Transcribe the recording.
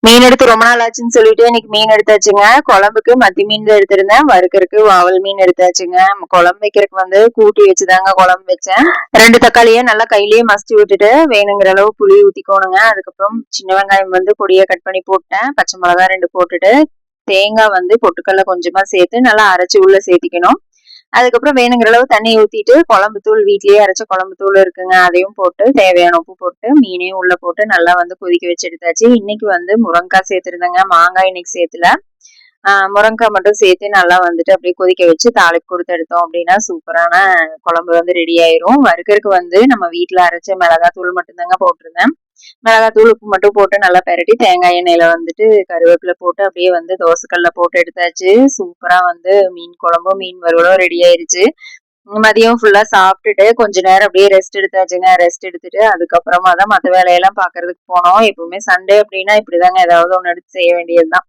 மீன் எடுத்து ரொம்ப நாள் ஆச்சுன்னு சொல்லிட்டு இன்னைக்கு மீன் எடுத்தாச்சுங்க. குழம்புக்கு மத்தி மீன் தான் எடுத்திருந்தேன். வறுக்கறதுக்கு வாவல் மீன் எடுத்தாச்சுங்க. குழம்பு வைக்கிறதுக்கு வந்து கூட்டி வச்சுதாங்க குழம்பு வச்சேன். 2 தக்காளியை நல்லா கையிலேயே மசிச்சு விட்டுட்டு வேணுங்கிற அளவு புளி ஊத்திக்கோணுங்க. அதுக்கப்புறம் சின்ன வெங்காயம் வந்து பொடியா கட் பண்ணி போட்டேன். பச்சை மிளகாய் 2 போட்டுட்டு தேங்காய் வந்து பொட்டுக்கல்ல கொஞ்சமா சேர்த்து நல்லா அரைச்சு உள்ள சேர்த்திக்கணும். அதுக்கப்புறம் வேணுங்கிற அளவு தண்ணி ஊத்திட்டு குழம்பு தூள் வீட்லயே அரைச்ச குழம்பு தூள் இருக்குங்க, அதையும் போட்டு தேவையான உப்பு போட்டு மீனையும் உள்ள போட்டு நல்லா வந்து கொதிக்க வச்சு எடுத்தாச்சு. இன்னைக்கு வந்து முருங்கைக்காய் சேர்த்துருந்தேங்க, மாங்காய் இன்னைக்கு சேர்த்துல. முருங்கைக்காய் மட்டும் சேர்த்து நல்லா வந்துட்டு அப்படியே கொதிக்க வச்சு தாளிப்பு கொடுத்து எடுத்தோம் அப்படின்னா சூப்பரான குழம்பு வந்து ரெடி ஆயிரும். வறுக்கறதுக்கு வந்து நம்ம வீட்டுல அரைச்ச மிளகாய் தூள் மட்டும்தாங்க போட்டிருந்தேன். மிளகாய் தூள் உப்பு மட்டும் போட்டு நல்லா பெரட்டி தேங்காய் எண்ணெயில வந்துட்டு கருவேப்பிலை போட்டு அப்படியே வந்து தோசைக்கல்ல போட்டு எடுத்தாச்சு. சூப்பரா வந்து மீன் குழம்பும் மீன் வறுவலும் ரெடி ஆயிருச்சு. மதியம் ஃபுல்லா சாப்பிட்டுட்டு கொஞ்ச நேரம் அப்படியே ரெஸ்ட் எடுத்தாச்சுங்க. ரெஸ்ட் எடுத்துட்டு அதுக்கப்புறமா தான் மத்த வேலையெல்லாம் பாக்குறதுக்கு போனோம். எப்பவுமே சண்டே அப்படின்னா இப்படிதாங்க ஏதாவது ஒண்ணு எடுத்து செய்ய வேண்டியதுதான்.